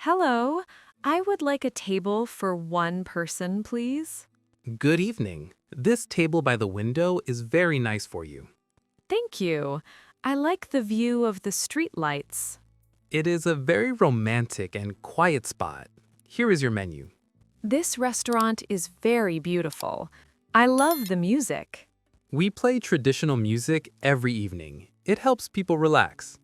Hello, I would like a table for one person, please. Good evening. This table by the window is very nice for you. Thank you. I like the view of the streetlights. It is a very romantic and quiet spot. Here is your menu. This restaurant is very beautiful. I love the music. We play traditional music every evening. It helps people relax.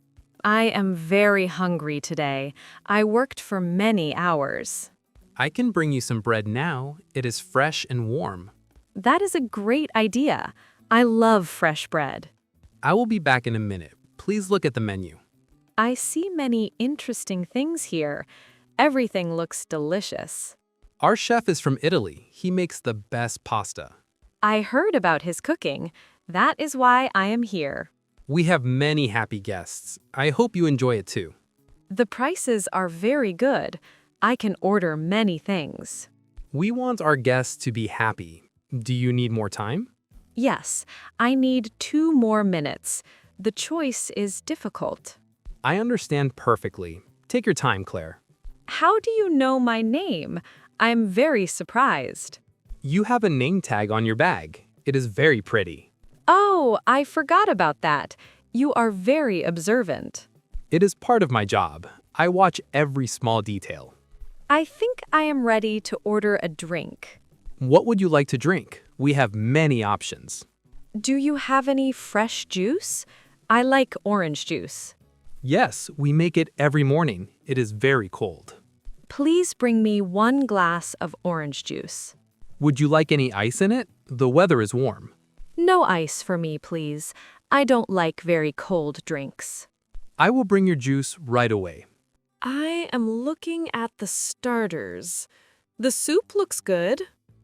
I am very hungry today. I worked for many hours. I can bring you some bread now. It is fresh and warm. That is a great idea. I love fresh bread. I will be back in a minute. Please look at the menu. I see many interesting things here. Everything looks delicious. Our chef is from Italy. He makes the best pasta. I heard about his cooking. That is why I am here. We have many happy guests. I hope you enjoy it too. The prices are very good. I can order many things. We want our guests to be happy. Do you need more time? Yes, I need 2 more minutes. The choice is difficult. I understand perfectly. Take your time, Claire. How do you know my name? I'm very surprised. You have a name tag on your bag. It is very pretty. Oh, I forgot about that. You are very observant. It is part of my job. I watch every small detail. I think I am ready to order a drink. What would you like to drink? We have many options. Do you have any fresh juice? I like orange juice. Yes, we make it every morning. It is very cold. Please bring me 1 glass of orange juice. Would you like any ice in it? The weather is warm. No ice for me, please. I don't like very cold drinks. I will bring your juice right away. I am looking at the starters. The soup looks good.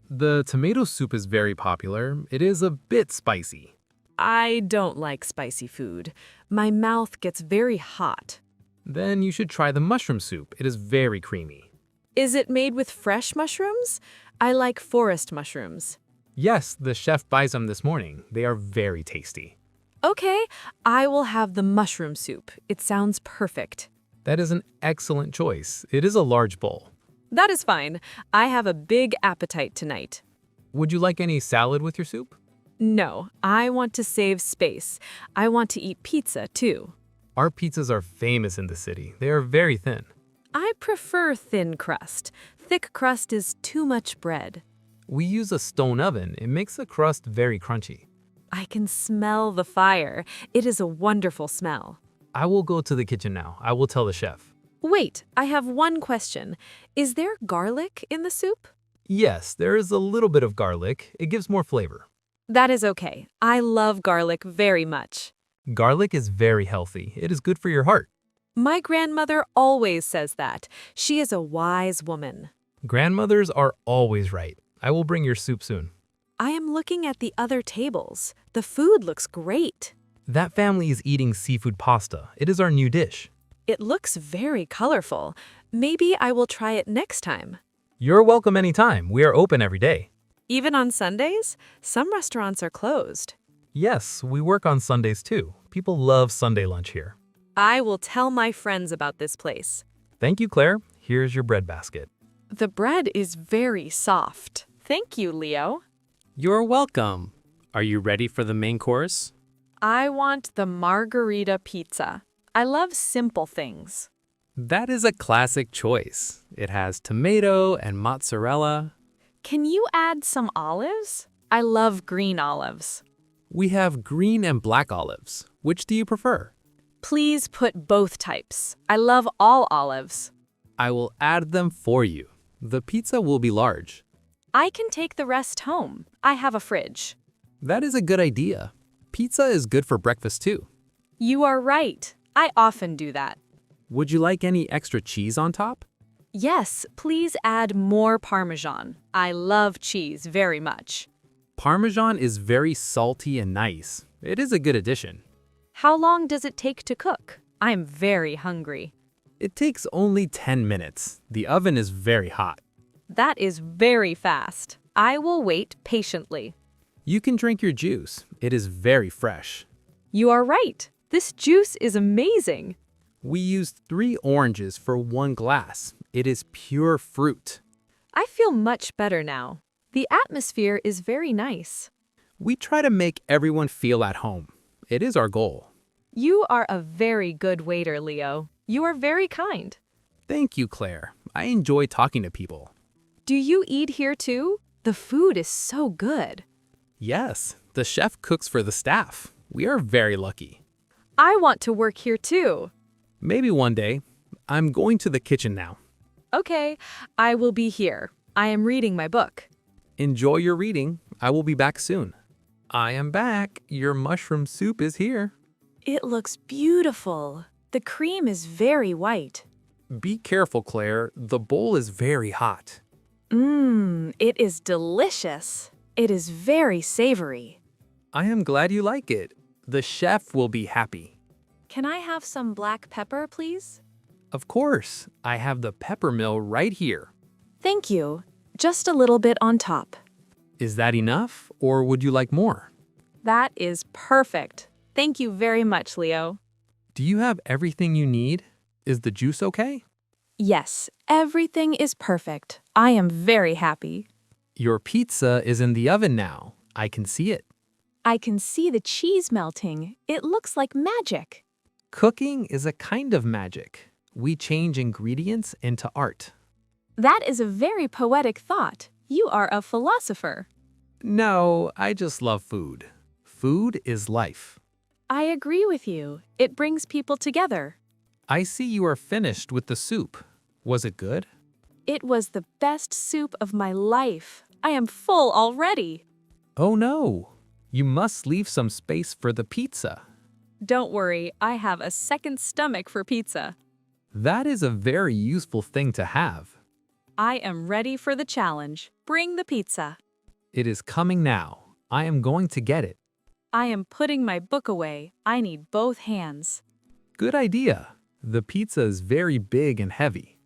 The tomato soup is very popular. It is a bit spicy. I don't like spicy food. My mouth gets very hot. Then you should try the mushroom soup. It is very creamy. Is it made with fresh mushrooms? I like forest mushrooms. Yes, the chef buys them this morning. They are very tasty. Okay, I will have the mushroom soup. It sounds perfect. That is an excellent choice. It is a large bowl. That is fine. I have a big appetite tonight. Would you like any salad with your soup? No, I want to save space. I want to eat pizza too. Our pizzas are famous in the city. They are very thin. I prefer thin crust. Thick crust is too much bread. We use a stone oven. It makes the crust very crunchy. I can smell the fire. It is a wonderful smell. I will go to the kitchen now. I will tell the chef. Wait, I have one question. Is there garlic in the soup? Yes, there is a little bit of garlic. It gives more flavor. That is okay. I love garlic very much. Garlic is very healthy. It is good for your heart. My grandmother always says that. She is a wise woman. Grandmothers are always right. I will bring your soup soon. I am looking at the other tables. The food looks great. That family is eating seafood pasta. It is our new dish. It looks very colorful. Maybe I will try it next time. You're welcome anytime. We are open every day. Even on Sundays? Some restaurants are closed. Yes, we work on Sundays too. People love Sunday lunch here. I will tell my friends about this place. Thank you, Claire. Here's your bread basket. The bread is very soft. Thank you, Leo. You're welcome. Are you ready for the main course? I want the margarita pizza. I love simple things. That is a classic choice. It has tomato and mozzarella. Can you add some olives? I love green olives. We have green and black olives. Which do you prefer? Please put both types. I love all olives. I will add them for you. The pizza will be large. I can take the rest home. I have a fridge. That is a good idea. Pizza is good for breakfast too. You are right. I often do that. Would you like any extra cheese on top? Yes, please add more Parmesan. I love cheese very much. Parmesan is very salty and nice. It is a good addition. How long does it take to cook? I'm very hungry. It takes only 10 minutes. The oven is very hot. That is very fast. I will wait patiently. You can drink your juice. It is very fresh. You are right. This juice is amazing. We used 3 oranges for 1 glass. It is pure fruit. I feel much better now. The atmosphere is very nice. We try to make everyone feel at home. It is our goal. You are a very good waiter, Leo. You are very kind. Thank you, Claire. I enjoy talking to people. Do you eat here too? The food is so good. Yes, the chef cooks for the staff. We are very lucky. I want to work here too. Maybe one day. I'm going to the kitchen now. Okay, I will be here. I am reading my book. Enjoy your reading. I will be back soon. I am back. Your mushroom soup is here. It looks beautiful. The cream is very white. Be careful, Claire. The bowl is very hot. It is delicious. It is very savory. I am glad you like it. The chef will be happy. Can I have some black pepper, please? Of course. I have the pepper mill right here. Thank you. Just a little bit on top. Is that enough, or would you like more? That is perfect. Thank you very much, Leo. Do you have everything you need? Is the juice okay? Yes, everything is perfect. I am very happy. Your pizza is in the oven now. I can see it. I can see the cheese melting. It looks like magic. Cooking is a kind of magic. We change ingredients into art. That is a very poetic thought. You are a philosopher. No, I just love food. Food is life. I agree with you. It brings people together. I see you are finished with the soup. Was it good? It was the best soup of my life. I am full already. Oh no, you must leave some space for the pizza. Don't worry, I have a second stomach for pizza. That is a very useful thing to have. I am ready for the challenge. Bring the pizza. It is coming now. I am going to get it. I am putting my book away. I need both hands. Good idea. The pizza is very big and heavy.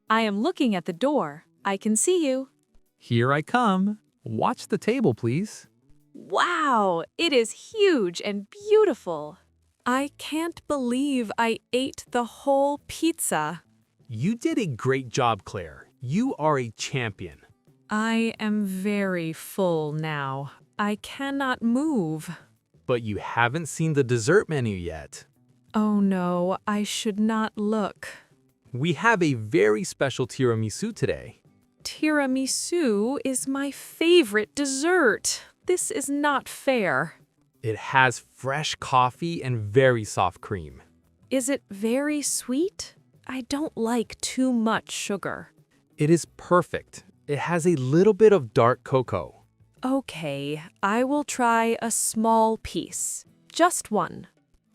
I am looking at the door. I can see you. Here I come. Watch the table, please. Wow, it is huge and beautiful. I can't believe I ate the whole pizza. You did a great job, Claire. You are a champion. I am very full now. I cannot move. But you haven't seen the dessert menu yet. Oh no, I should not look. We have a very special tiramisu today. Tiramisu is my favorite dessert. This is not fair. It has fresh coffee and very soft cream. Is it very sweet? I don't like too much sugar. It is perfect. It has a little bit of dark cocoa. Okay, I will try a small piece. Just one.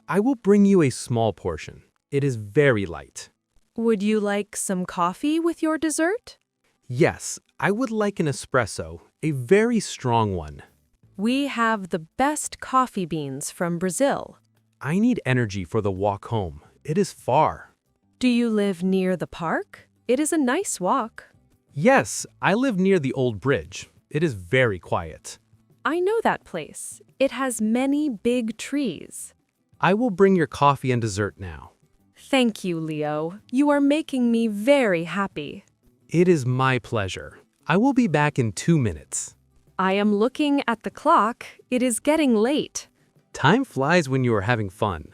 I will bring you a small portion. It is very light. Would you like some coffee with your dessert? Yes, I would like an espresso, a very strong one. We have the best coffee beans from Brazil. I need energy for the walk home. It is far. Do you live near the park? It is a nice walk. Yes, I live near the old bridge. It is very quiet. I know that place. It has many big trees. I will bring your coffee and dessert now. Thank you, Leo. You are making me very happy. It is my pleasure. I will be back in 2 minutes. I am looking at the clock. It is getting late. Time flies when you are having fun.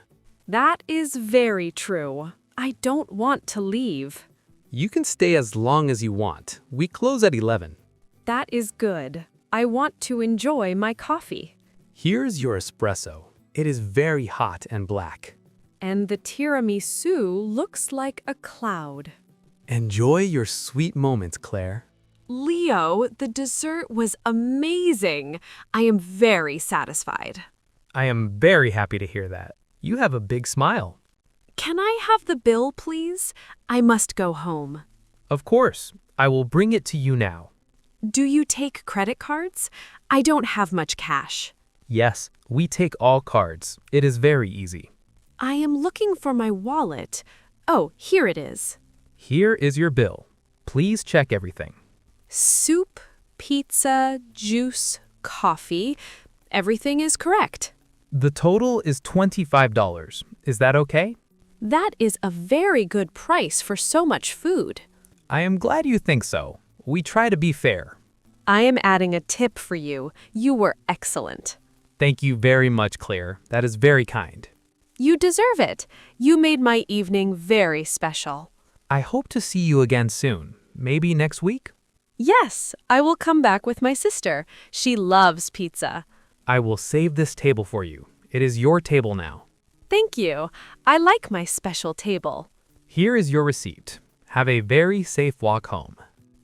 That is very true. I don't want to leave. You can stay as long as you want. We close at 11. That is good. I want to enjoy my coffee. Here's your espresso. It is very hot and black. And the tiramisu looks like a cloud. Enjoy your sweet moments, Claire. Leo, the dessert was amazing. I am very satisfied. I am very happy to hear that. You have a big smile. Can I have the bill, please? I must go home. Of course. I will bring it to you now. Do you take credit cards? I don't have much cash. Yes, we take all cards. It is very easy. I am looking for my wallet. Oh, here it is. Here is your bill. Please check everything. Soup, pizza, juice, coffee. Everything is correct. The total is $25. Is that okay? That is a very good price for so much food. I am glad you think so. We try to be fair. I am adding a tip for you. You were excellent. Thank you very much, Claire. That is very kind. You deserve it. You made my evening very special. I hope to see you again soon. Maybe next week? Yes, I will come back with my sister. She loves pizza. I will save this table for you. It is your table now. Thank you. I like my special table. Here is your receipt. Have a very safe walk home.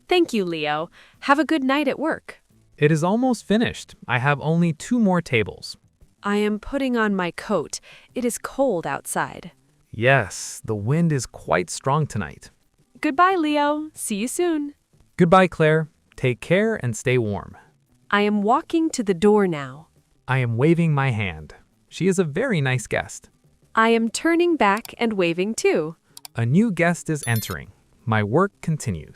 Thank you, Leo. Have a good night at work. It is almost finished. I have only 2 more tables. I am putting on my coat. It is cold outside. Yes, the wind is quite strong tonight. Goodbye, Leo. See you soon. Goodbye, Claire. Take care and stay warm. I am walking to the door now. I am waving my hand. She is a very nice guest. I am turning back and waving too. A new guest is entering. My work continues.